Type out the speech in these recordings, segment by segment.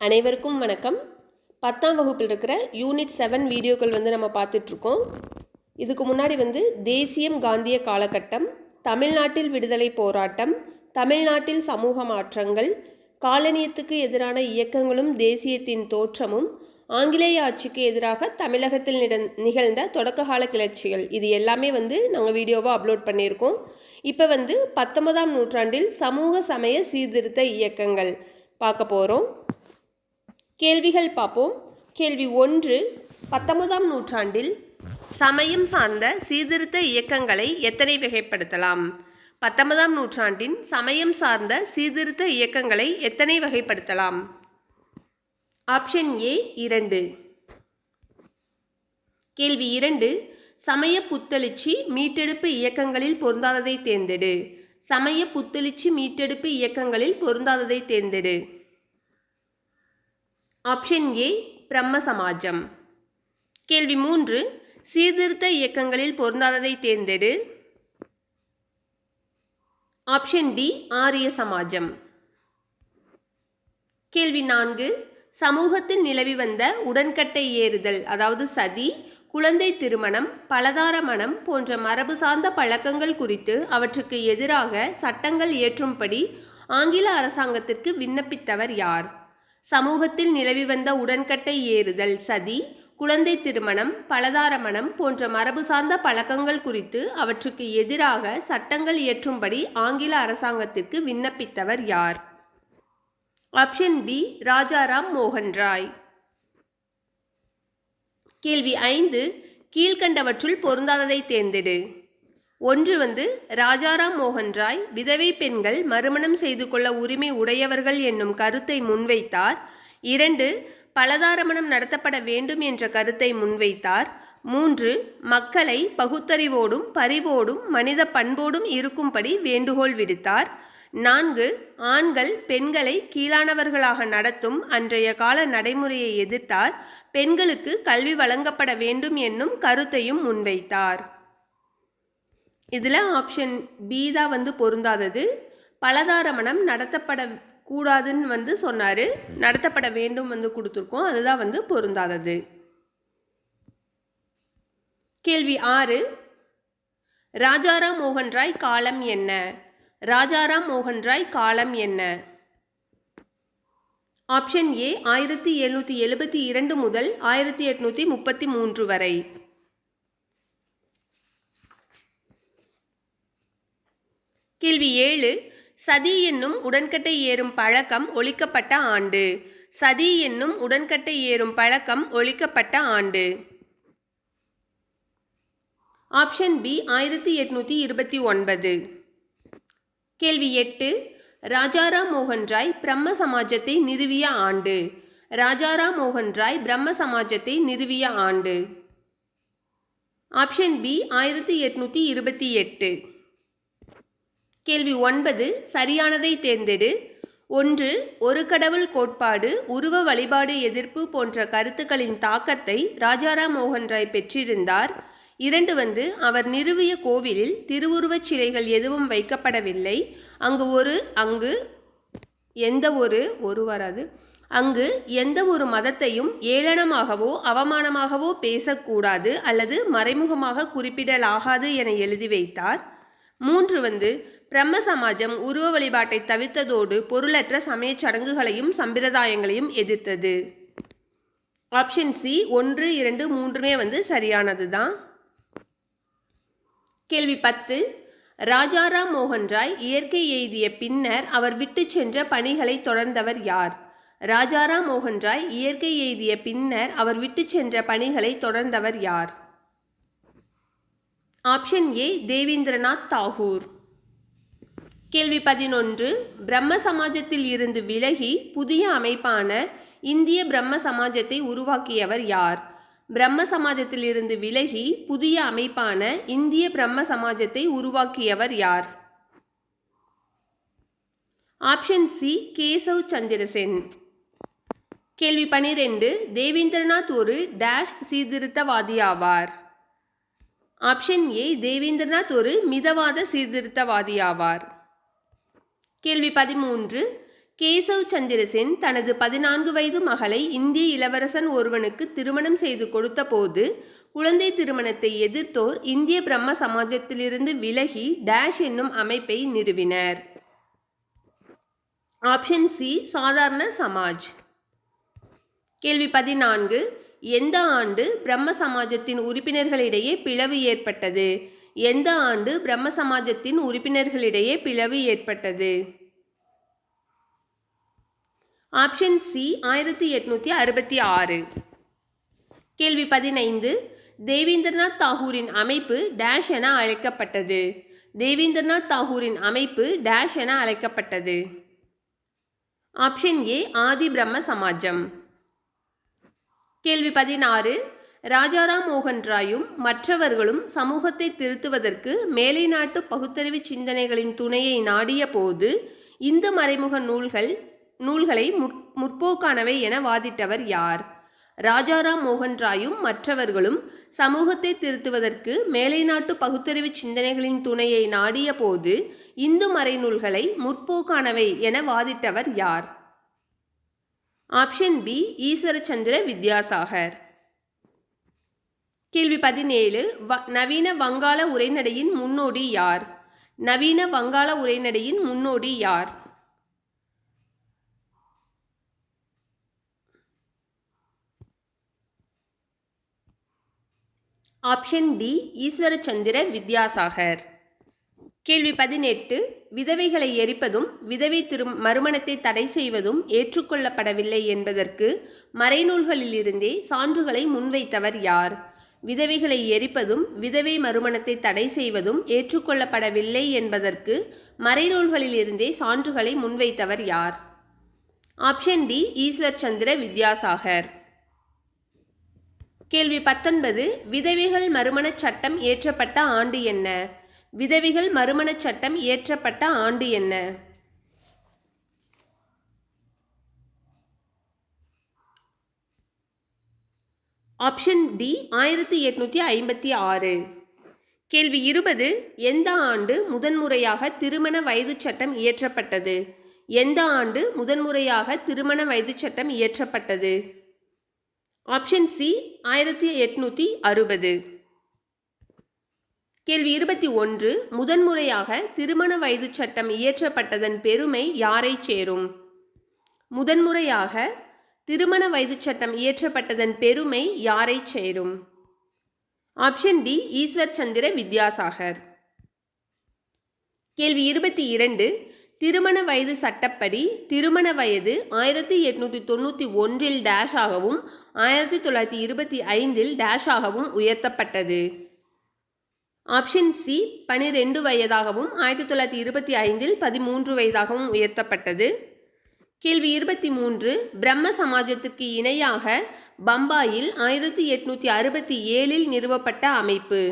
அனைவருக்கும் வணக்கம். 10ஆம் வகுப்பில் இருக்கிற யூனிட் 7 வீடியோக்கள் நம்ம பார்த்துட்ருக்கோம். இதுக்கு முன்னாடி தேசியம் காந்திய காலகட்டம், தமிழ்நாட்டில் விடுதலை போராட்டம், தமிழ்நாட்டில் சமூக மாற்றங்கள், காலனியத்துக்கு எதிரான இயக்கங்களும் தேசியத்தின் தோற்றமும், ஆங்கிலேய ஆட்சிக்கு எதிராக தமிழகத்தில் நிகழ்ந்த தொடக்ககால கிளர்ச்சிகள், இது எல்லாமே நாங்கள் வீடியோவாக அப்லோட் பண்ணியிருக்கோம். இப்போ 19ஆம் நூற்றாண்டில் சமூக சமய சீர்திருத்த இயக்கங்கள் பார்க்க போகிறோம். கேள்விகள் பார்ப்போம். கேள்வி 1, 19ஆம் நூற்றாண்டில் சமயம் சார்ந்த சீர்திருத்த இயக்கங்களை எத்தனை வகைப்படுத்தலாம்? 19ஆம் நூற்றாண்டின் சமயம் சார்ந்த சீர்திருத்த இயக்கங்களை எத்தனை வகைப்படுத்தலாம்? Option A 2. கேள்வி 2, சமய புத்தெழுச்சி மீட்டெடுப்பு இயக்கங்களில் பொருந்தாததை தேர்ந்தெடு. சமய புத்தெழுச்சி மீட்டெடுப்பு இயக்கங்களில் பொருந்தாததை தேர்ந்தெடு. ஆப்ஷன் ஏ பிரம்ம சமாஜம். கேள்வி 3, சீர்திருத்த இயக்கங்களில் பொருந்தாததை தேர்ந்தெடு. ஆப்ஷன் டி ஆரிய சமாஜம். கேள்வி 4, சமூகத்தில் நிலவி வந்த உடன்கட்டை ஏறுதல், அதாவது சதி, குழந்தை திருமணம், பலதார மணம் போன்ற மரபு சார்ந்த பழக்கங்கள் குறித்து அவற்றுக்கு எதிராக சட்டங்கள் இயற்றும்படி ஆங்கில அரசாங்கத்திற்கு விண்ணப்பித்தவர் யார்? சமூகத்தில் நிலவி வந்த உடன்கட்டை ஏறுதல், சதி, குழந்தை திருமணம், பலதார மணம் போன்ற மரபு சார்ந்த பழக்கங்கள் குறித்து அவற்றுக்கு எதிராக சட்டங்கள் இயற்றும்படி ஆங்கில அரசாங்கத்திற்கு விண்ணப்பித்தவர் யார்? ஆப்ஷன் பி ராஜாராம் மோகன் ராய். கேள்வி 5, கீழ்கண்டவற்றுள் பொருந்தாததை தேர்ந்தெடு. 1 ராஜாராம் மோகன் ராய் விதவை பெண்கள் மறுமணம் செய்து கொள்ள உரிமை உடையவர்கள் என்னும் கருத்தை முன்வைத்தார். 2 பலதாரமணம் நடத்தப்பட வேண்டும் என்ற கருத்தை முன்வைத்தார். 3 மக்களை பகுத்தறிவோடும் பரிவோடும் மனித பண்போடும் இருக்கும்படி வேண்டுகோள் விடுத்தார். 4 ஆண்கள் பெண்களை கீழானவர்களாக நடத்தும் அன்றைய கால நடைமுறையை எதிர்த்தார். பெண்களுக்கு கல்வி வழங்கப்பட வேண்டும் என்னும் கருத்தையும் முன்வைத்தார். இதில் ஆப்ஷன் பி தான் பொருந்தாதது. பலதாரமணம் நடத்தப்பட கூடாதுன்னு சொன்னார், நடத்தப்பட வேண்டும் கொடுத்துருக்கோம், அதுதான் பொருந்தாதது. கேள்வி 6, ராஜாராம் மோகன் ராய் காலம் என்ன? ராஜாராம் மோகன் ராய் காலம் என்ன? ஆப்ஷன் ஏ 1772 முதல் 1833 வரை. கேள்வி 7, சதி என்னும் உடன்கட்டை ஏறும் பழக்கம் ஒழிக்கப்பட்ட ஆண்டு. சதி என்னும் உடன்கட்டை ஏறும் பழக்கம் ஒழிக்கப்பட்ட ஆண்டு. Option B 1829. கேள்வி 8, ராஜாராம் மோகன் ராய் பிரம்ம சமாஜத்தை நிறுவிய ஆண்டு. ராஜாராம் மோகன் ராய் பிரம்ம சமாஜத்தை நிறுவிய ஆண்டு. Option B 1828. கேள்வி 9, சரியானதை தேர்ந்தெடு. 1 ஒரு கடவுள் கோட்பாடு, உருவ வழிபாடு எதிர்ப்பு போன்ற கருத்துக்களின் தாக்கத்தை ராஜாராம் மோகன் ராய் பெற்றிருந்தார். 2 அவர் நிறுவிய கோவிலில் திருவுருவச் சிலைகள் எதுவும் வைக்கப்படவில்லை. அங்கு எந்த ஒரு மதத்தையும் ஏளனமாகவோ அவமானமாகவோ பேசக்கூடாது அல்லது மறைமுகமாக குறிப்பிடலாகாது என எழுதி வைத்தார். 3 பிரம்ம சமாஜம் உருவ வழிபாட்டை தவிர்த்ததோடு பொருளற்ற சமய சடங்குகளையும் சம்பிரதாயங்களையும் எதிர்த்தது. ஆப்ஷன் சி 1, 2, 3 சரியானது தான். கேள்வி 10, ராஜாராம் மோகன் ராய் இயற்கை எய்திய பின்னர் அவர் விட்டு சென்ற பணிகளை தொடர்ந்தவர் யார்? ராஜாராம் மோகன் ராய் இயற்கை எய்திய பின்னர் அவர் விட்டு சென்ற பணிகளை தொடர்ந்தவர் யார்? Option A Devendranath Tagore. கேள்வி 11, பிரம்ம சமாஜத்தில் இருந்து விலகி புதிய அமைப்பான இந்திய பிரம்ம சமாஜத்தை உருவாக்கியவர் யார்? பிரம்ம சமாஜத்தில் இருந்து விலகி புதிய அமைப்பான இந்திய பிரம்ம சமாஜத்தை உருவாக்கியவர் யார்? ஆப்ஷன் சி கேசவ் சந்திர சென். கேள்வி 12, தேவேந்திரநாத் ஒரு டேஷ் சீர்திருத்தவாதி ஆவார். ஆப்ஷன் ஏ தேவேந்திரநாத் ஒரு மிதவாத சீர்திருத்தவாதி ஆவார். கேள்வி 13, கேசவ் சந்திர சென் தனது 14 வயது மகளை இந்திய இளவரசன் ஒருவனுக்கு திருமணம் செய்து கொடுத்த போது குழந்தை திருமணத்தை எதிர்த்தோர் இந்திய பிரம்ம சமாஜத்திலிருந்து விலகி டேஷ் என்னும் அமைப்பை நிறுவினர். ஆப்ஷன் சி சாதாரண சமாஜ். கேள்வி 14. எந்த ஆண்டு பிரம்ம சமாஜத்தின் உறுப்பினர்களிடையே பிளவு ஏற்பட்டது? எந்த ஆண்டு பிரம்ம சமாஜத்தின் உறுப்பினர்களிடையே பிளவு ஏற்பட்டது? Option C 1866. கேள்வி 15. தேவேந்திரநாத் தாகூரின் அமைப்பு டேஷ் என அழைக்கப்பட்டது. தேவேந்திரநாத் தாகூரின் அமைப்பு டேஷ் என அழைக்கப்பட்டது. ஆப்ஷன் ஏ ஆதி பிரம்ம சமாஜம். கேள்வி 16. ராஜாராம் மோகன் ராயும் மற்றவர்களும் சமூகத்தை திருத்துவதற்கு மேலை நாட்டு பகுத்தறிவு சிந்தனைகளின் துணையை நாடிய போது இந்து மறைமுக நூல்களை முற்போக்கானவை என வாதிட்டவர் யார்? ராஜாராம் மோகன் ராயும் மற்றவர்களும் சமூகத்தை திருத்துவதற்கு மேலை நாட்டு பகுத்தறிவு சிந்தனைகளின் துணையை நாடிய போது இந்து மறைநூல்களை முற்போக்கானவை என வாதிட்டவர் யார்? Option B Ishwar Chandra Vidyasagar. கேள்வி 17. நவீன வங்காள உரைநடையின் முன்னோடி யார்? நவீன வங்காள உரைநடையின் முன்னோடி யார்? Option D Ishwarchandra Vidyasagar. கேள்வி 18. விதவைகளை எரிப்பதும் விதவை மறுமணத்தை தடை செய்வதும் ஏற்றுக்கொள்ளப்படவில்லை என்பதற்கு மறைநூல்களிலிருந்தே சான்றுகளை முன்வைத்தவர் யார்? விதவைகளை எரிப்பதும் விதவை மறுமணத்தை தடை செய்வதும் ஏற்றுக்கொள்ளப்படவில்லை என்பதற்கு மறைநூல்களிலிருந்தே சான்றுகளை முன்வைத்தவர் யார்? Option D Ishwarchandra Vidyasagar. கேள்வி 19. விதவைகள் மறுமணச் சட்டம் இயற்றப்பட்ட ஆண்டு என்ன? விதவைகள் மறுமணச் சட்டம் இயற்றப்பட்ட ஆண்டு என்ன? Option D 1856. கேள்வி 20. எந்த ஆண்டு முதன்முறையாக திருமண வயது சட்டம் இயற்றப்பட்டது? எந்த ஆண்டு முதன்முறையாக திருமண வயது சட்டம் இயற்றப்பட்டது? Option C 1860. கேள்வி 21. முதன்முறையாக திருமண வயது சட்டம் இயற்றப்பட்டதன் பெருமை யாரை சேரும்? முதன்முறையாக திருமண வயது சட்டம் இயற்றப்பட்டதன் பெருமை யாரை சேரும்? Option D Ishwarchandra Vidyasagar. கேள்வி 22. திருமண வயது சட்டப்படி திருமண வயது 1891 டேஷ் ஆகவும் 1925 டேஷ் ஆகவும் உயர்த்தப்பட்டது. Option C 12 வயதாகவும் 1925 13 வயதாகவும் உயர்த்தப்பட்டது. கேள்வி 23. பிரம்ம சமாஜத்துக்கு இணையாக பம்பாயில் 1867 நிறுவப்பட்ட அமைப்பு.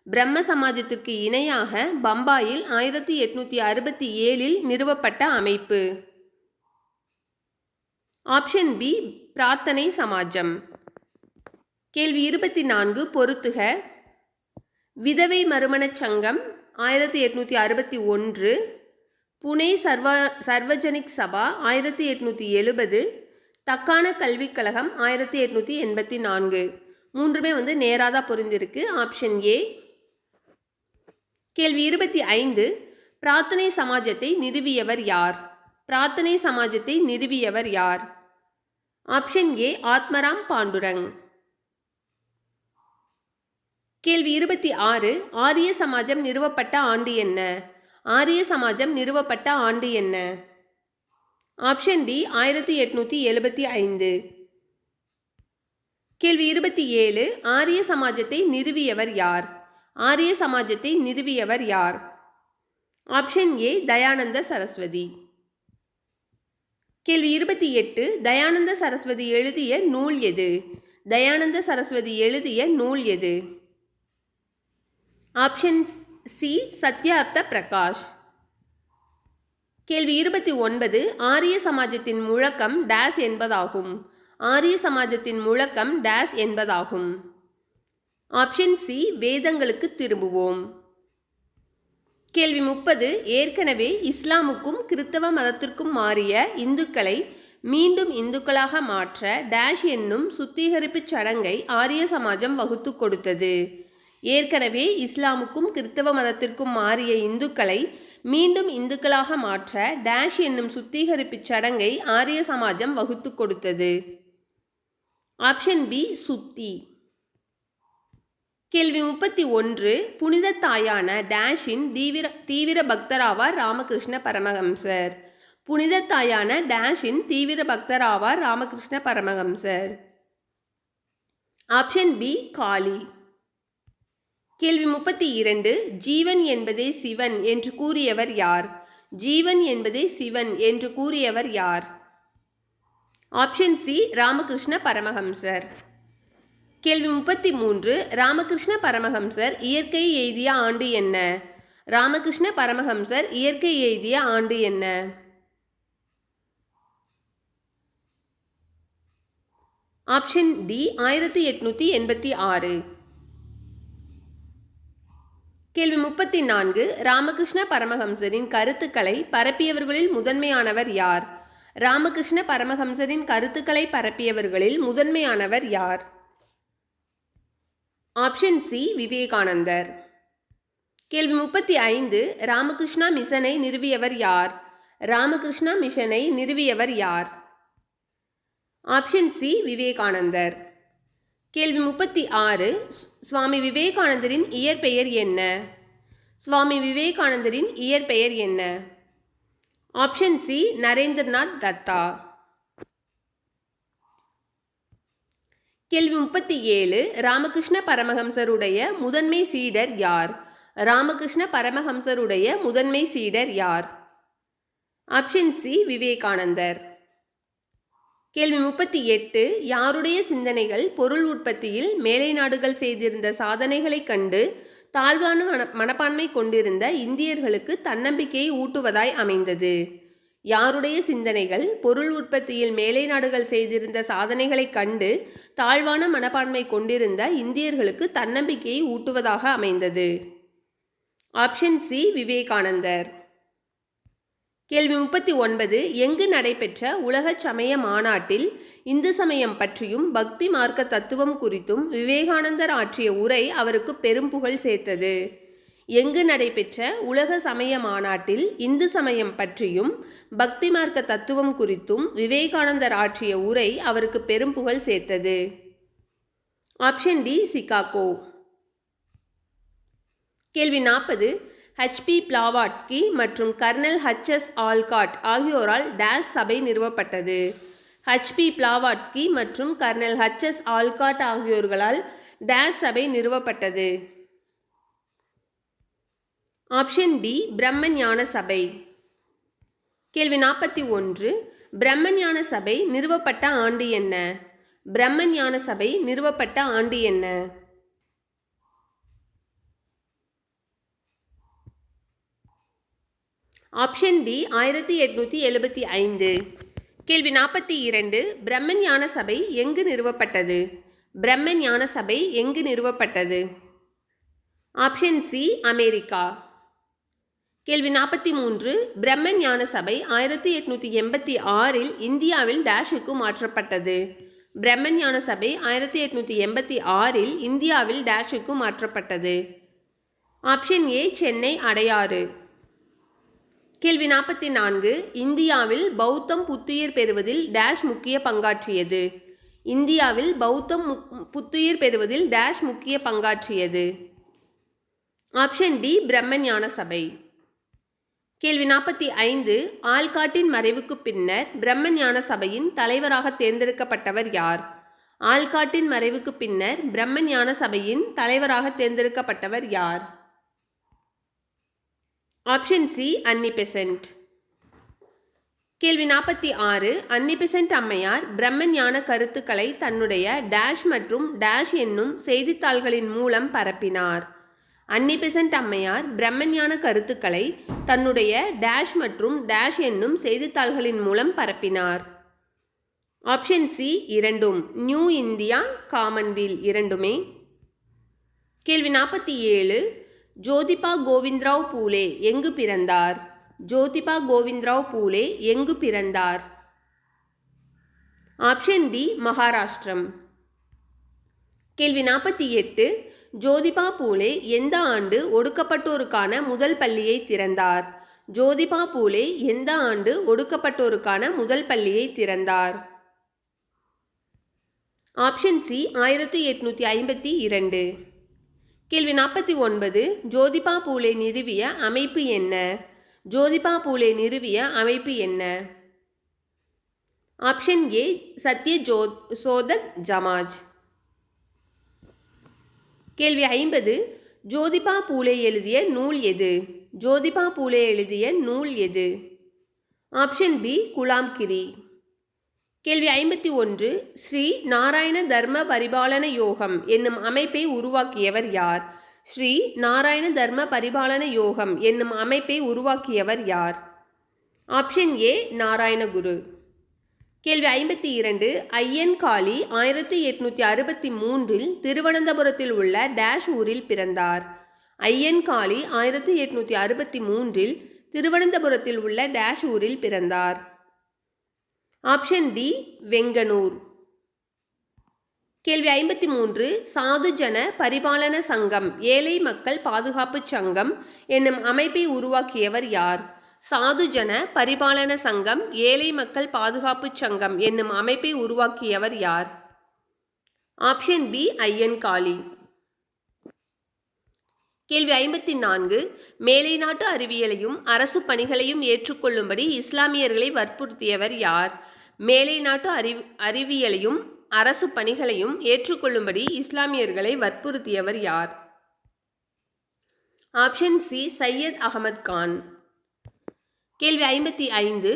பிரம்ம சமாஜத்திற்கு இணையாக பம்பாயில் 1867 நிறுவப்பட்ட அமைப்பு. ஆப்ஷன் பி பிரார்த்தனை சமாஜம். கேள்வி 24. பொறுத்துக. விதவை மறுமணச் சங்கம் 1861, புனே சர்வஜனிக் சபா 1870, தக்கான கல்விக் கழகம் 1884. மூன்றுமே நேராதான் பொருந்திருக்கு. Option A. கேள்வி 25. பிரார்த்தனை சமாஜத்தை நிறுவியவர் யார்? பிரார்த்தனை சமாஜத்தை நிறுவியவர் யார்? ஆப்ஷன் ஏ ஆத்மராம் பாண்டுரங். கேள்வி 26. ஆரிய சமாஜம் நிறுவப்பட்ட ஆண்டு என்ன? ஆரிய சமாஜம் நிறுவப்பட்ட ஆண்டு என்ன? Option D 1875. கேள்வி 27. ஆரிய சமாஜத்தை நிறுவியவர் யார்? ஆரிய சமாஜத்தை நிறுவியவர் யார்? Option A Dayananda Saraswati. கேள்வி 28. தயானந்த சரஸ்வதி எழுதிய நூல் எது? தயானந்த சரஸ்வதி எழுதிய நூல் எது? Option C Satyartha Prakash. கேள்வி 29. ஆரிய சமாஜத்தின் முழக்கம் டேஸ் என்பதாகும். ஆரிய சமாஜத்தின் முழக்கம் டேஸ் என்பதாகும். ஆப்ஷன் சி வேதங்களுக்கு திரும்புவோம். கேள்வி 30. ஏற்கனவே இஸ்லாமுக்கும் கிறித்தவ மதத்திற்கும் மாறிய இந்துக்களை மீண்டும் இந்துக்களாக மாற்ற டேஷ் என்னும் சுத்திகரிப்புச் சடங்கை ஆரிய சமாஜம் வகுத்து கொடுத்தது. ஏற்கனவே இஸ்லாமுக்கும் கிறித்தவ மதத்திற்கும் மாறிய இந்துக்களை மீண்டும் இந்துக்களாக மாற்ற டேஷ் என்னும் சுத்திகரிப்புச் சடங்கை ஆரிய சமாஜம் வகுத்து கொடுத்தது. ஆப்ஷன் பி சுத்தி. கேள்வி 31. புனித தாயான டேஷின் தீவிர பக்தராவார் ராமகிருஷ்ண பரமஹம்சர். புனித தாயான டேஷின் தீவிர பக்தராவார் ராமகிருஷ்ண பரமஹம்சர். ஆப்ஷன் பி காளி. கேள்வி 32. ஜீவன் என்பதே சிவன் என்று கூறியவர் யார்? ஜீவன் என்பதே சிவன் என்று கூறியவர் யார்? ஆப்ஷன் சி ராமகிருஷ்ண பரமஹம்சர். கேள்வி 33. ராமகிருஷ்ண பரமஹம்சர் இயற்கை எய்திய ஆண்டு என்ன? ராமகிருஷ்ண பரமஹம்சர் இயற்கை எய்திய ஆண்டு என்ன? Option D 1886. கேள்வி 34. ராமகிருஷ்ண பரமஹம்சரின் கருத்துக்களை பரப்பியவர்களில் முதன்மையானவர் யார்? ராமகிருஷ்ண பரமஹம்சரின் கருத்துக்களை பரப்பியவர்களில் முதன்மையானவர் யார்? ஆப்ஷன் சி விவேகானந்தர். கேள்வி 35. ராமகிருஷ்ணா மிஷனை நிறுவியவர் யார்? ராமகிருஷ்ணா மிஷனை நிறுவியவர் யார்? ஆப்ஷன் சி விவேகானந்தர். கேள்வி 36. சுவாமி விவேகானந்தரின் இயற்பெயர் என்ன? சுவாமி விவேகானந்தரின் இயற்பெயர் என்ன? Option C Narendranath Datta. கேள்வி 37. ராமகிருஷ்ண பரமஹம்சருடைய முதன்மை சீடர் யார்? ராமகிருஷ்ண பரமஹம்சருடைய முதன்மை சீடர் யார்? ஆப்ஷன் சி விவேகானந்தர். கேள்வி 38. யாருடைய சிந்தனைகள் பொருள் உற்பத்தியில் மேலை நாடுகள் செய்திருந்த சாதனைகளைக் கண்டு தாழ்வான மனப்பான்மை கொண்டிருந்த இந்தியர்களுக்கு தன்னம்பிக்கையை ஊட்டுவதாய் அமைந்தது? யாருடைய சிந்தனைகள் பொருள் உற்பத்தியில் மேலை நாடுகள் செய்திருந்த சாதனைகளைக் கண்டு தாழ்வான மனப்பான்மை கொண்டிருந்த இந்தியர்களுக்கு தன்னம்பிக்கையை ஊட்டுவதாக அமைந்தது? ஆப்ஷன் சி விவேகானந்தர். கேள்வி 39. எங்கு நடைபெற்ற உலக சமய மாநாட்டில் இந்து சமயம் பற்றியும் பக்தி மார்க்க தத்துவம் குறித்தும் விவேகானந்தர் ஆற்றிய உரை அவருக்கு பெரும் புகழ் சேர்த்தது? எங்கு நடைபெற்ற உலக சமய மாநாட்டில் இந்து சமயம் பற்றியும் பக்தி மார்க்க தத்துவம் குறித்தும் விவேகானந்தர் ஆற்றிய உரை அவருக்கு பெரும் புகழ் சேர்த்தது? Option D Chicago. கேள்வி 40. ஹெச்பி பிளாவாட்ஸ்கி மற்றும் கர்னல் ஹெச்எஸ் ஆல்காட் ஆகியோரால் டேஷ் சபை நிறுவப்பட்டது? ஹெச்பி பிளாவாட்ஸ்கி மற்றும் கர்னல் ஹெச்எஸ் ஆல்காட் ஆகியோர்களால் டேஷ் சபை நிறுவப்பட்டது? ஆப்ஷன் டி பிரம்மஞான சபை. கேள்வி 41. பிரம்மஞான சபை நிறுவப்பட்ட ஆண்டு என்ன? பிரம்மஞான சபை நிறுவப்பட்ட ஆண்டு என்ன? Option D 1875. கேள்வி 42. பிரம்மஞான சபை எங்கு நிறுவப்பட்டது? பிரம்மஞான சபை எங்கு நிறுவப்பட்டது? Option C America. கேள்வி 43. பிரம்மஞான சபை 1886 இந்தியாவில் டேஷுக்கு மாற்றப்பட்டது? பிரம்மஞான சபை 1886 இந்தியாவில் டேஷுக்கு மாற்றப்பட்டது? Option A Chennai Adyar. கேள்வி 44. இந்தியாவில் பௌத்தம் புத்துயிர் பெறுவதில் டேஷ் முக்கிய பங்காற்றியது? இந்தியாவில் பௌத்தம் புத்துயிர் பெறுவதில் டேஷ் முக்கிய பங்காற்றியது? ஆப்ஷன் டி பிரம்மஞான சபை. கேள்வி 45. ஆல்காட்டின் மறைவுக்கு பின்னர் பிரம்மஞான சபையின் தலைவராக தேர்ந்தெடுக்கப்பட்டவர் யார்? ஆல்காட்டின் மறைவுக்கு பின்னர் பிரம்மஞான சபையின் தலைவராக தேர்ந்தெடுக்கப்பட்டவர் யார்? ஆப்ஷன் சி அன்னி பெசன்ட். கேள்வி 46. அன்னி பெசன்ட் அம்மையார் பிரம்மஞான கருத்துக்களை தன்னுடைய டேஷ் மற்றும் டேஷ் என்னும் செய்தித்தாள்களின் மூலம் பரப்பினார்? அன்னி பெசன்ட் அம்மையார் பிரம்மஞான கருத்துக்களை தன்னுடைய டேஷ் மற்றும் டேஷ் என்னும் செய்தித்தாள்களின் மூலம் பரப்பினார்? ஆப்ஷன் சி இரண்டும். நியூ இந்தியா, காமன்வீல் இரண்டுமே. கேள்வி 47. ஜோதிபா கோவிந்தராவ் பூலே எங்கு பிறந்தார்? ஜோதிபா கோவிந்தராவ் பூலே எங்கு பிறந்தார்? ஆப்ஷன் டி மகாராஷ்டிரம். கேள்வி 48. ஜோதிபா பூலே எந்த ஆண்டு ஒடுக்கப்பட்டோருக்கான முதல் பள்ளியை திறந்தார்? ஜோதிபா பூலே எந்த ஆண்டு ஒடுக்கப்பட்டோருக்கான முதல் பள்ளியை திறந்தார்? Option C 1852. கேள்வி 49. ஜோதிபா பூலே நிறுவிய அமைப்பு என்ன? ஜோதிபா பூலே நிறுவிய அமைப்பு என்ன? Option A Satya Shodhak Samaj. கேள்வி 50. ஜோதிபா பூலே எழுதிய நூல் எது? ஜோதிபா பூலே எழுதிய நூல் எது? Option B Gulamgiri. கேள்வி 51. ஸ்ரீ நாராயண தர்ம பரிபாலன யோகம் என்னும் அமைப்பை உருவாக்கியவர் யார்? ஸ்ரீ நாராயண தர்ம பரிபாலன யோகம் என்னும் அமைப்பை உருவாக்கியவர் யார்? ஆப்ஷன் ஏ நாராயணகுரு. கேள்வி 52. ஐயன்காளி 1863 திருவனந்தபுரத்தில் உள்ள டேஷ் ஊரில் பிறந்தார்? ஐயன்காளி 1863 திருவனந்தபுரத்தில் உள்ள டேஷ் ஊரில் பிறந்தார்? Option D Venganoor. கேள்வி 53. சாதுஜன பரிபாலன சங்கம் ஏழை மக்கள் பாதுகாப்பு சங்கம் என்னும் அமைப்பை உருவாக்கியவர் யார்? சாதுஜன பரிபாலன சங்கம் ஏழை மக்கள் பாதுகாப்பு சங்கம் என்னும் அமைப்பை உருவாக்கியவர் யார்? Option B Ayyankali. கேள்வி 54. மேலை நாட்டு அறிவியலையும் அரசு பணிகளையும் ஏற்றுக்கொள்ளும்படி இஸ்லாமியர்களை வற்புறுத்தியவர் யார்? மேலை நாட்டு அறிவியலையும் அரசு பணிகளையும் ஏற்றுக்கொள்ளும்படி இஸ்லாமியர்களை வற்புறுத்தியவர் யார்? Option C Syed Ahmad Khan. கேள்வி 55.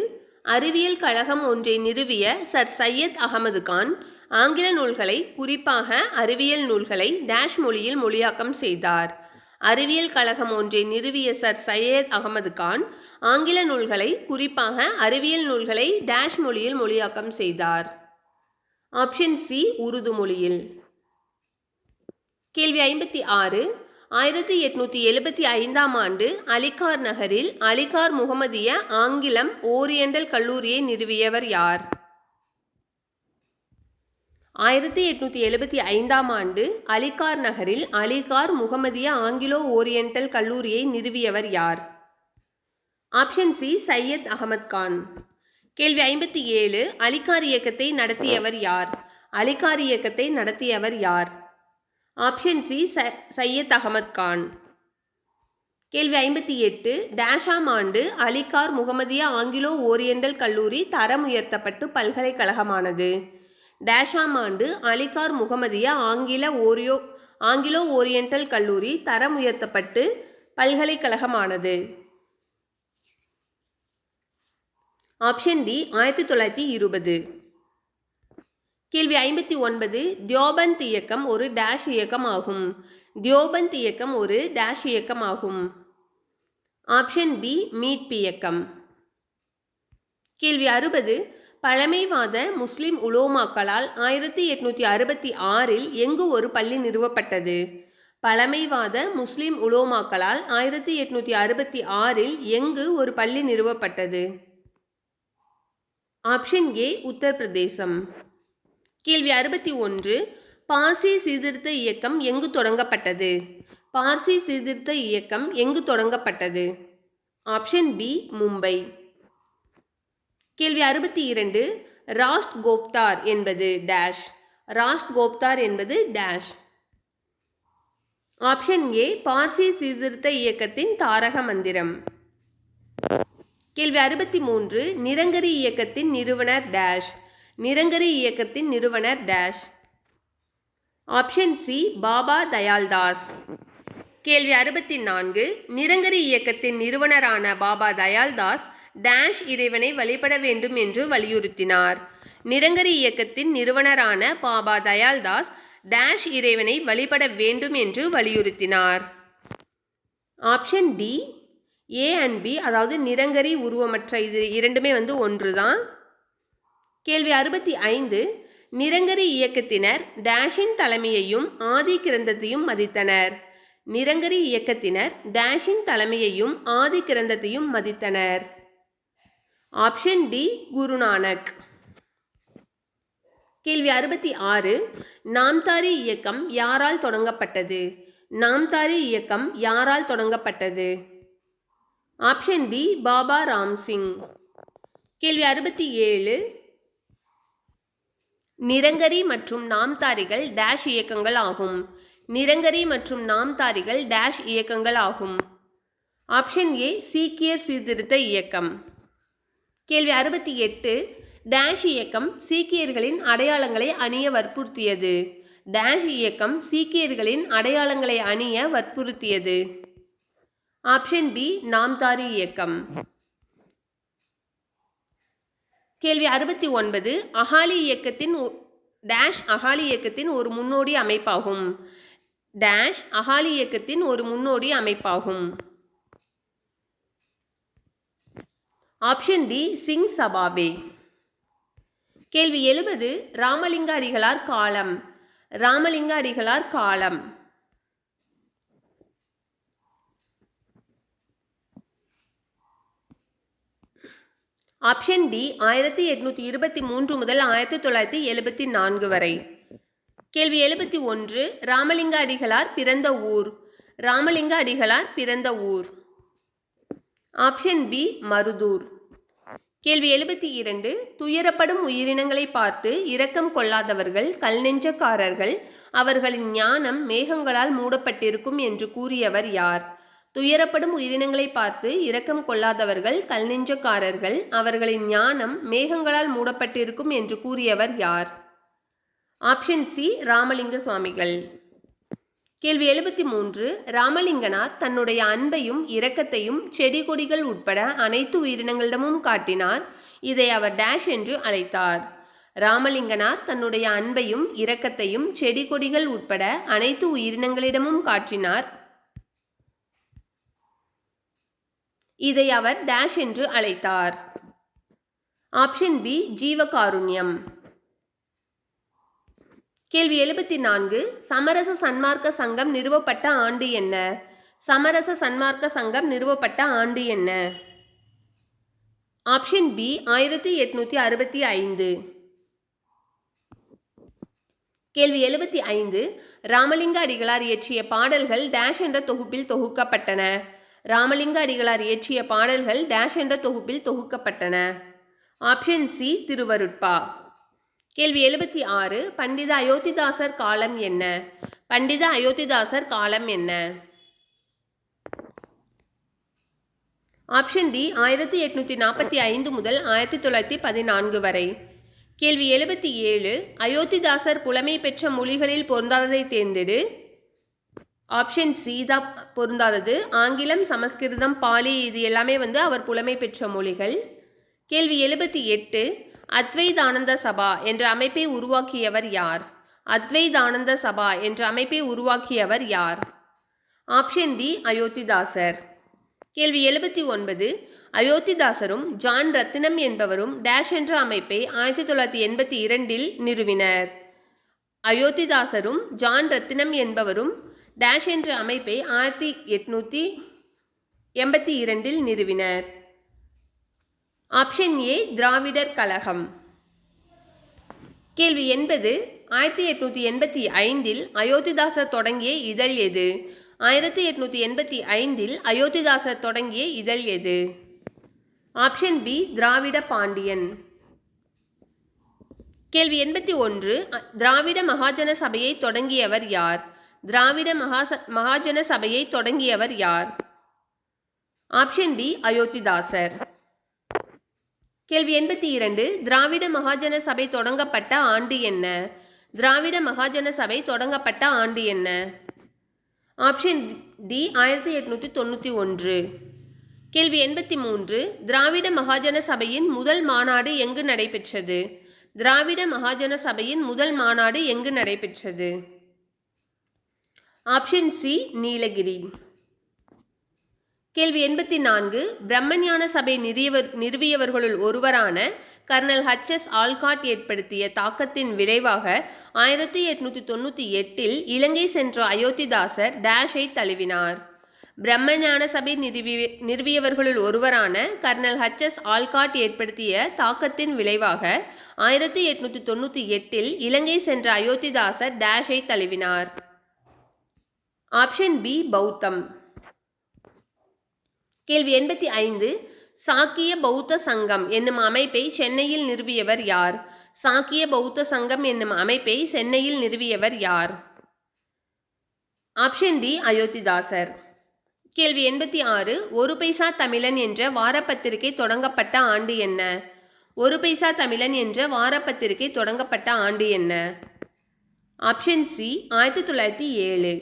அறிவியல் கழகம் ஒன்றை நிறுவிய சர் சையத் அகமது கான் ஆங்கில நூல்களை, குறிப்பாக அறிவியல் நூல்களை டேஷ் மொழியில் மொழியாக்கம் செய்தார்? அறிவியல் கழகம் ஒன்றை நிறுவிய சர் சையத் அகமது கான் ஆங்கில நூல்களை, குறிப்பாக அறிவியல் நூல்களை டேஷ் மொழியில் மொழியாக்கம் செய்தார்? ஆப்ஷன் சி உருது மொழியில். கேள்வி 56. 1875 ஆண்டு அலிகார் நகரில் அலிகார் முகமதிய ஆங்கிலம் ஓரியண்டல் கல்லூரியை நிறுவியவர் யார்? 1875 ஆண்டு அலிகார் நகரில் அலிகார் முகமதிய ஆங்கிலோ ஓரியண்டல் கல்லூரியை நிறுவியவர் யார்? Option C Syed Ahmad Khan. கேள்வி 57. அலிகார் இயக்கத்தை நடத்தியவர் யார்? அலிகார் இயக்கத்தை நடத்தியவர் யார்? Option C Syed Ahmad Khan. கேள்வி 58. டேஷாம் ஆண்டு அலிகார் முகமதிய ஆங்கிலோ ஓரியண்டல் கல்லூரி தரம் உயர்த்தப்பட்டு பல்கலைக்கழகமானது? டேஷாம் ஆண்டு அலிகார் முகமதிய ஆங்கிலோ ஓரியண்டல் கல்லூரி தரம் உயர்த்தப்பட்டு பல்கலைக்கழகமானது? Option D 1920. கேள்வி 59. தியோபந்த் இயக்கம் ஒரு டேஷ் இயக்கம் ஆகும்? தியோபந்த் இயக்கம் ஒரு டேஷ் இயக்கம் ஆகும்? ஆப்ஷன் பி மீட்பு இயக்கம். கேள்வி 60. பழமைவாத முஸ்லிம் உலோமாக்களால் 1866 எங்கு ஒரு பள்ளி நிறுவப்பட்டது? பழமைவாத முஸ்லிம் உலோமாக்களால் 1866 எங்கு ஒரு பள்ளி நிறுவப்பட்டது? Option A Uttar Pradesh. கேள்வி 61. பார்சி சீர்திருத்த இயக்கம் எங்கு தொடங்கப்பட்டது? பார்சி சீர்திருத்த இயக்கம் எங்கு தொடங்கப்பட்டது? Option B Mumbai. கேள்வி 62. ராஷ்ட் கோப்தார் என்பது டேஷ்? ராஷ்ட் கோப்தார் என்பது டேஷ்? ஆப்ஷன் ஏ பார்சி சீர்திருத்த இயக்கத்தின் தாரக மந்திரம். கேள்வி 63. நிரங்கரி இயக்கத்தின் நிறுவனர் டேஷ்? நிரங்கரி இயக்கத்தின் நிறுவனர் dash? Option C Baba Dayal Das. கேள்வி 64. நிரங்கரி இயக்கத்தின் நிறுவனரான பாபா தயால்தாஸ் டேஷ் இறைவனை வழிபட வேண்டும் என்று வலியுறுத்தினார்? நிரங்கரி இயக்கத்தின் நிறுவனரான பாபா தயால்தாஸ் டேஷ் இறைவனை வழிபட வேண்டும் என்று வலியுறுத்தினார்? Option D A and B, அதாவது நிரங்கரி உருவமற்ற, இது இரண்டுமே ஒன்று தான். கேள்வி 65. நிரங்கரி இயக்கத்தினர் டேஷின் தலைமையையும் ஆதி கிரந்தத்தையும் மதித்தனர்? நிரங்கரி இயக்கத்தினர் டேஷின் தலைமையையும் ஆதி கிரந்தத்தையும் மதித்தனர். Option D Guru Nanak. கேள்வி 66. நாம்தாரி இயக்கம் யாரால் தொடங்கப்பட்டது? நாம்தாரி இயக்கம் யாரால் தொடங்கப்பட்டது? Option D Baba Ram Singh. கேள்வி 67. நிரங்கரி மற்றும் நாம்தாரிகள் டேஷ் இயக்கங்கள் ஆகும். நிரங்கரி மற்றும் நாம்தாரிகள் டேஷ் இயக்கங்கள் ஆகும். ஆப்ஷன் ஏ சீக்கியர் சீர்திருத்த இயக்கம். கேள்வி 68. டேஷ் இயக்கம் சீக்கியர்களின் அடையாளங்களை அணிய வற்புறுத்தியது. டேஷ் இயக்கம் சீக்கியர்களின் அடையாளங்களை அணிய வற்புறுத்தியது. ஆப்ஷன் பி நாம்தாரி இயக்கம். கேள்வி 69. அகாலி இயக்கத்தின் டேஷ் அகாலி இயக்கத்தின் ஒரு முன்னோடி அமைப்பாகும். டேஷ் அகாலி இயக்கத்தின் ஒரு முன்னோடி அமைப்பாகும். ஆப்ஷன் டி சிங் சபாவே. கேள்வி 70. ராமலிங்க அடிகளார் காலம். ராமலிங்க அடிகளார் காலம். ஆப்ஷன் டி 1823 முதல் 1974 வரை. கேள்வி 71. ராமலிங்க அடிகளார் பிறந்த ஊர். ராமலிங்க அடிகளார் பிறந்த ஊர். Option B Maruthur. கேள்வி 72. துயரப்படும் உயிரினங்களை பார்த்து இரக்கம் கொள்ளாதவர்கள் கல்நெஞ்சக்காரர்கள், அவர்களின் ஞானம் மேகங்களால் மூடப்பட்டிருக்கும் என்று கூறியவர் யார்? துயரப்படும் உயிரினங்களை பார்த்து இரக்கம் கொள்ளாதவர்கள் கல்நெஞ்சக்காரர்கள், அவர்களின் ஞானம் மேகங்களால் மூடப்பட்டிருக்கும் என்று கூறியவர் யார்? ஆப்ஷன் சி ராமலிங்க சுவாமிகள். கேள்வி 73. ராமலிங்கனார் தன்னுடைய அன்பையும் இரக்கத்தையும் செடி கொடிகள் உட்பட அனைத்து உயிரினங்களிடமும் காட்டினார். இதை அவர் டேஷ் என்று அழைத்தார். ராமலிங்கனார் தன்னுடைய அன்பையும் இரக்கத்தையும் செடி கொடிகள் உட்பட அனைத்து உயிரினங்களிடமும் காட்டினார். இதை அவர் டேஷ் என்று அழைத்தார். ஆப்ஷன் பி ஜீவகாருண்யம். கேள்வி 74. சமரச சன்மார்க்க சங்கம் நிறுவப்பட்ட ஆண்டு என்ன? சமரச சன்மார்க்க சங்கம் நிறுவப்பட்ட ஆண்டு என்ன? Option B 1865. கேள்வி 75. ராமலிங்க அடிகளார் இயற்றிய பாடல்கள் டேஷ் என்ற தொகுப்பில் தொகுக்கப்பட்டன. ராமலிங்க அடிகளார் இயற்றிய பாடல்கள் டேஷ் என்ற தொகுப்பில் தொகுக்கப்பட்டன. Option C Thiruvarutpa. கேள்வி 76. பண்டித அயோத்திதாசர் காலம் என்ன? பண்டித அயோத்திதாசர் காலம் என்ன? ஆப்ஷன் டி 1845 முதல் 1914 வரை. கேள்வி 77. அயோத்திதாசர் புலமை பெற்ற மொழிகளில் பொருந்தாததை தேர்ந்தெடு. ஆப்ஷன் சி தான் பொருந்தாதது. ஆங்கிலம், சமஸ்கிருதம், பாலி இது எல்லாமே அவர் புலமை பெற்ற மொழிகள். கேள்வி 78. அத்வைதானந்த சபா என்ற அமைப்பை உருவாக்கியவர் யார்? அத்வைதானந்த சபா என்ற அமைப்பை உருவாக்கியவர் யார்? Option D Ayothidasar. கேள்வி 79. அயோத்திதாசரும் ஜான் ரத்தினம் என்பவரும் டேஷ் என்ற அமைப்பை 1982 நிறுவினர். அயோத்திதாசரும் ஜான் ரத்தினம் என்பவரும் டேஷ் என்ற அமைப்பை 1882 நிறுவினர். Option A Dravidar Kazhagam. கேள்வி 80. 1885 அயோத்திதாசர் தொடங்கிய இதழ் எது? 1885 அயோத்திதாசர் தொடங்கிய இதழ் எது? ஆப்ஷன் பி திராவிட பாண்டியன். கேள்வி 81. திராவிட மகாஜன சபையை தொடங்கியவர் யார்? திராவிட மகாஜன சபையை தொடங்கியவர் யார்? Option D Ayothidasar. கேள்வி 82. திராவிட மகாஜன சபை தொடங்கப்பட்ட ஆண்டு என்ன? திராவிட மகாஜன சபை தொடங்கப்பட்ட ஆண்டு என்ன? Option D 1891. கேள்வி 83. திராவிட மகாஜன சபையின் முதல் மாநாடு எங்கு நடைபெற்றது? திராவிட மகாஜன சபையின் முதல் மாநாடு எங்கு நடைபெற்றது? Option C Nilgiri. கேள்வி 84. பிரம்மஞான சபை நிறுவியவர்களுள் ஒருவரான கர்னல் HS ஆல்காட் ஏற்படுத்திய தாக்கத்தின் விளைவாக 1898 இலங்கை சென்ற அயோத்திதாசர் டேஷை தழுவினார். பிரம்மஞான சபை நிறுவியவர்களுள் ஒருவரான கர்னல் HS ஆல்காட் ஏற்படுத்திய தாக்கத்தின் விளைவாக 1898 இலங்கை சென்ற அயோத்திதாசர் டேஷை தழுவினார். ஆப்ஷன் பி பௌத்தம். கேள்வி 85. சாக்கிய பௌத்த சங்கம் என்னும் அமைப்பை சென்னையில் நிறுவியவர் யார்? சாக்கிய பௌத்த சங்கம் என்னும் அமைப்பை சென்னையில் நிறுவியவர் யார்? Option D Ayothidasar. கேள்வி 86. ஒரு பைசா தமிழன் என்ற வாரப்பத்திரிகை தொடங்கப்பட்ட ஆண்டு என்ன? ஒரு பைசா தமிழன் என்ற வாரப்பத்திரிகை தொடங்கப்பட்ட ஆண்டு என்ன? Option C 1907.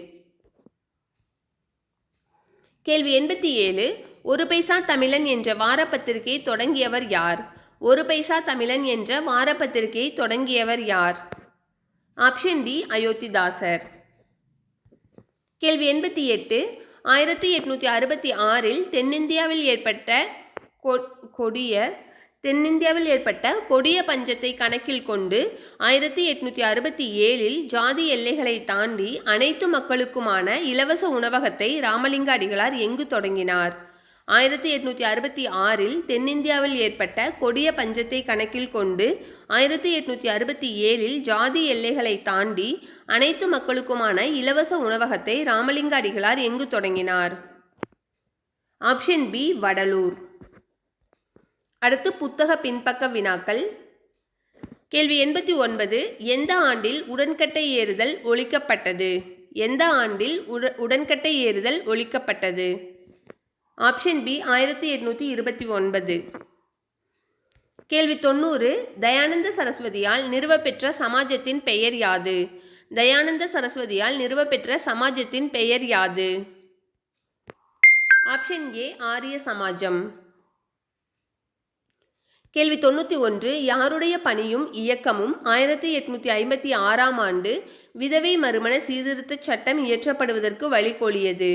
கேள்வி 87. ஒரு பைசா தமிழன் என்ற வாரப்பத்திரிகையை தொடங்கியவர் யார்? ஒரு பைசா தமிழன் என்ற வாரப்பத்திரிகையை தொடங்கியவர் யார்? Option D Ayothidasar. கேள்வி 88. 1866 தென்னிந்தியாவில் ஏற்பட்ட கொடிய பஞ்சத்தை கணக்கில் கொண்டு 1867 ஜாதி எல்லைகளை தாண்டி அனைத்து மக்களுக்குமான இலவச உணவகத்தை ராமலிங்க அடிகளார் எங்கு தொடங்கினார்? 1866 தென்னிந்தியாவில் ஏற்பட்ட கொடிய பஞ்சத்தை கணக்கில் கொண்டு 1867 ஜாதி எல்லைகளை தாண்டி அனைத்து மக்களுக்குமான இலவச உணவகத்தை ராமலிங்க அடிகளார் எங்கு தொடங்கினார்? Option B Vadalur. அடுத்து புத்தக பின்பக்க வினாக்கள். கேள்வி 89. எந்த ஆண்டில் உடன்கட்டை ஏறுதல் ஒழிக்கப்பட்டது? எந்த ஆண்டில் உடன்கட்டை ஏறுதல் ஒழிக்கப்பட்டது? Option B 1829. கேள்வி 90. தயானந்த சரஸ்வதியால் நிறுவப்பெற்ற சமாஜத்தின் பெயர் யாது? தயானந்த சரஸ்வதியால் நிறுவப்பெற்ற சமாஜத்தின் பெயர் யாது? ஆப்ஷன் ஏ ஆரிய சமாஜம். கேள்வி 91. யாருடைய பணியும் இயக்கமும் 1856 ஆண்டு விதவை மறுமண சீர்திருத்த சட்டம் இயற்றப்படுவதற்கு வழிகோலியது?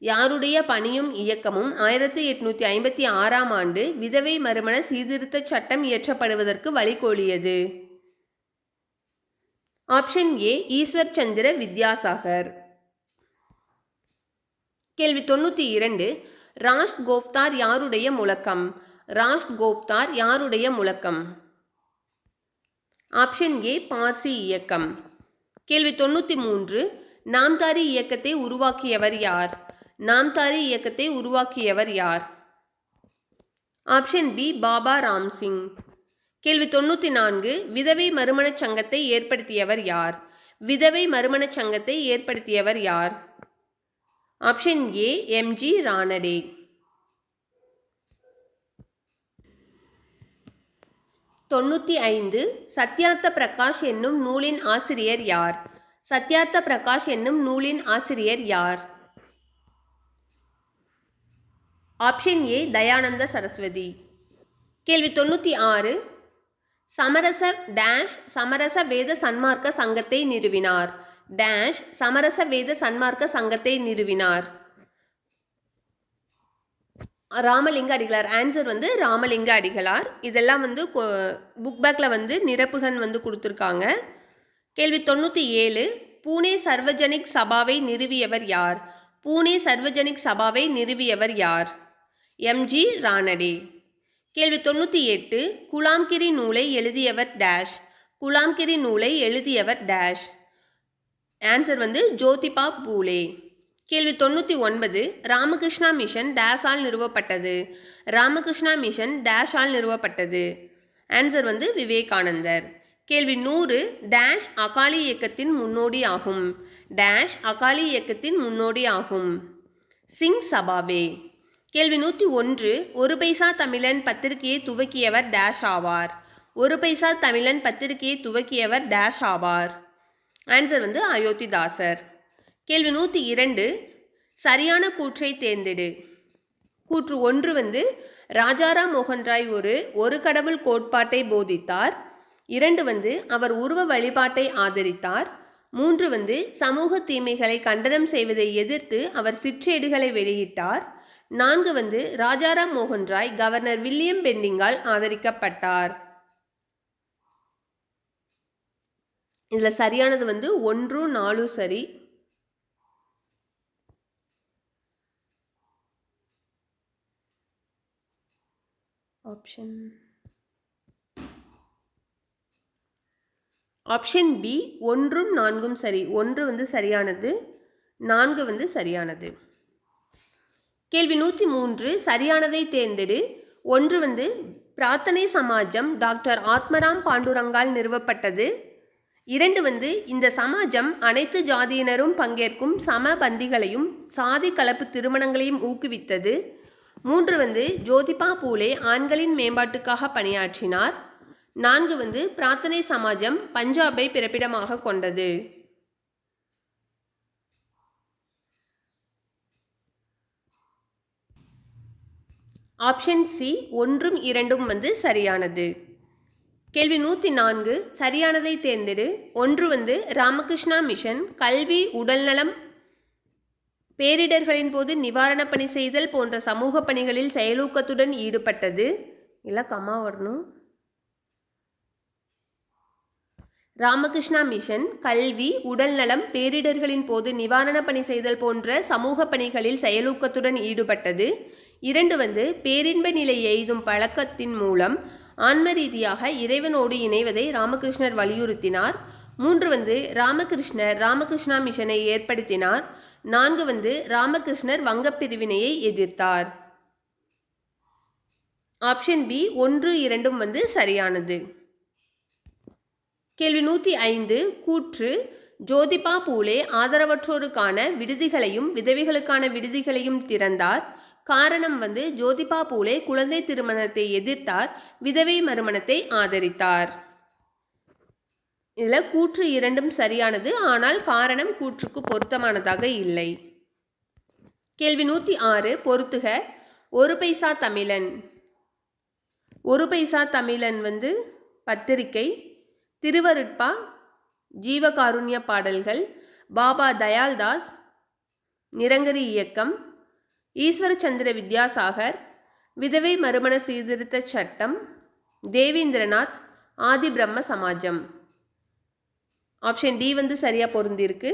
யாருடைய பணியும் இயக்கமும் 1856 ஆண்டு விதவை மறுமண சீர்திருத்த சட்டம் இயற்றப்படுவதற்கு வழிகோலியது? ஆப்ஷன் ஏ ஈஸ்வர் சந்திர வித்யாசாகர். கேள்வி 92. ராஷ்ட் கோப்தார் யாருடைய முழக்கம்? ராஷ்ட் கோப்தார் யாருடைய முழக்கம்? ஆப்ஷன் ஏ பார்சி இயக்கம். கேள்வி 93. நாம்தாரி இயக்கத்தை உருவாக்கியவர் யார்? நாம்தாரி இயக்கத்தை உருவாக்கியவர் யார்? Option B Baba Ram Singh. கேள்வி 94. விதவை மறுமணச் சங்கத்தை ஏற்படுத்தியவர் யார்? விதவை மறுமணச் சங்கத்தை ஏற்படுத்தியவர் யார்? ஆப்ஷன் ஏ MG ரானடே. 95. சத்யார்த்த பிரகாஷ் என்னும் நூலின் ஆசிரியர் யார்? சத்யார்த்த பிரகாஷ் என்னும் நூலின் ஆசிரியர் யார்? Option A Dayananda Saraswati. கேள்வி 96. சமரச வேத சன்மார்க்க சங்கத்தை நிறுவினார். சமரச வேத சன்மார்க்க சங்கத்தை நிறுவினார்? ராமலிங்க அடிகளார். ஆன்சர் ராமலிங்க அடிகளார். இதெல்லாம் புக் பேக்கில் நிரப்புகன் கொடுத்துருக்காங்க. கேள்வி 97. பூனே சர்வஜனிக் சபாவை நிறுவியவர் யார்? பூனே சர்வஜனிக் சபாவை நிறுவியவர் யார்? MG ரானடே. கேள்வி 98. குலாம்கிரி நூலை எழுதியவர் டேஷ். குலாம்கிரி நூலை எழுதியவர் டேஷ். ஆன்சர் ஜோதிபா பூலே. கேள்வி 99. ராமகிருஷ்ணா மிஷன் டேஷால் நிறுவப்பட்டது. ராமகிருஷ்ணா மிஷன் டேஷால் நிறுவப்பட்டது. ஆன்சர் விவேகானந்தர். கேள்வி 100. டேஷ் அகாலி இயக்கத்தின் முன்னோடி ஆகும். டேஷ் அகாலி இயக்கத்தின் முன்னோடி ஆகும். சிங் சபாவே. கேள்வி 101. ஒரு பைசா தமிழன் பத்திரிகையை துவக்கியவர் டேஷ் ஆவார். ஒரு பைசா தமிழன் பத்திரிகையை துவக்கியவர் டேஷ் ஆவார். ஆன்சர் அயோத்திதாசர். கேள்வி 102. சரியான கூற்றை தேர்ந்தெடு. கூற்று 1 ராஜாராம் மோகன் ராய் ஒரு கடவுள் கோட்பாட்டை போதித்தார். 2 அவர் உருவ வழிபாட்டை ஆதரித்தார். 3 சமூக தீமைகளை கண்டனம் செய்வதை எதிர்த்து அவர் சிற்றேடுகளை வெளியிட்டார். 4 வந்து ராஜாராம் மோகன் ராய் கவர்னர் வில்லியம் பெண்டிங்கால் ஆதரிக்கப்பட்டார். இதில் சரியானது வந்து 1, 4 சரி. ஆப்ஷன் பி 1, 4 சரி. 1 வந்து சரியானது, 4 வந்து சரியானது. கேள்வி 103 சரியானதை தேர்ந்தெடு. 1 வந்து பிரார்த்தனை சமாஜம் டாக்டர் ஆத்மராம் பாண்டுரங்கால் நிறுவப்பட்டது. 2 வந்து இந்த சமாஜம் அனைத்து ஜாதியினரும் பங்கேற்கும் சம பந்திகளையும் சாதி கலப்பு திருமணங்களையும் ஊக்குவித்தது. 3 வந்து ஜோதிபா பூலே ஆண்களின் மேம்பாட்டுக்காக பணியாற்றினார். 4 வந்து பிரார்த்தனை சமாஜம் பஞ்சாபை பிறப்பிடமாக கொண்டது. ஆப்ஷன் சி 1, 2 வந்து சரியானது. கேள்வி 104 சரியானதை தேர்ந்தெடு. 1 வந்து ராமகிருஷ்ணா மிஷன் கல்வி, உடல்நலம், பேரிடர்களின் போது நிவாரணப் பணி செய்தல் போன்ற சமூக பணிகளில் செயலூக்கத்துடன் ஈடுபட்டது. இல்லை கம்மா வரணும். ராமகிருஷ்ணா மிஷன் கல்வி, உடல்நலம், பேரிடர்களின் போது நிவாரணப் பணி செய்தல் போன்ற சமூக பணிகளில் செயலூக்கத்துடன் ஈடுபட்டது. 2 வந்து பேரின்ப நிலை எய்தும் பழக்கத்தின் மூலம் ஆன்ம ரீதியாக இறைவனோடு இணைவதை ராமகிருஷ்ணர் வலியுறுத்தினார். 3 வந்து ராமகிருஷ்ணா மிஷனை ஏற்படுத்தினார். 4 வந்து ராமகிருஷ்ணர் வங்கப் பிரிவினையை எதிர்த்தார். ஆப்ஷன் பி 1, 2 வந்து சரியானது. கேள்வி 105 கூற்று ஜோதிபா பூலே ஆதரவற்றோருக்கான விடுதிகளையும் விதவைகளுக்கான விடுதிகளையும் திறந்தார். காரணம் வந்து ஜோதிபா பூலே குழந்தை திருமணத்தை எதிர்த்தார், விதவை மறுமணத்தை ஆதரித்தார். இதில் கூற்று 2 சரியானது, ஆனால் காரணம் கூற்றுக்கு பொருத்தமானதாக இல்லை. கேள்வி 106 பொருத்துக. 1 பைசா தமிழன். 1 பைசா தமிழன் வந்து பத்திரிகை, திருவருட்பா, ஜீவகாருண்ய பாடல்கள், பாபா தயால்தாஸ், நிரங்கரி இயக்கம், ஈஸ்வரச்சந்திர வித்யாசாகர், விதவை மறுமண சீர்திருத்த சட்டம், தேவேந்திரநாத், ஆதி பிரம்ம சமாஜம். ஆப்ஷன் டி வந்து சரியாக பொருந்திருக்கு.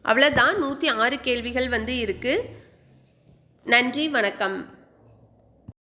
அவ்வளோதான், 106 கேள்விகள் வந்து இருக்குது. நன்றி, வணக்கம்.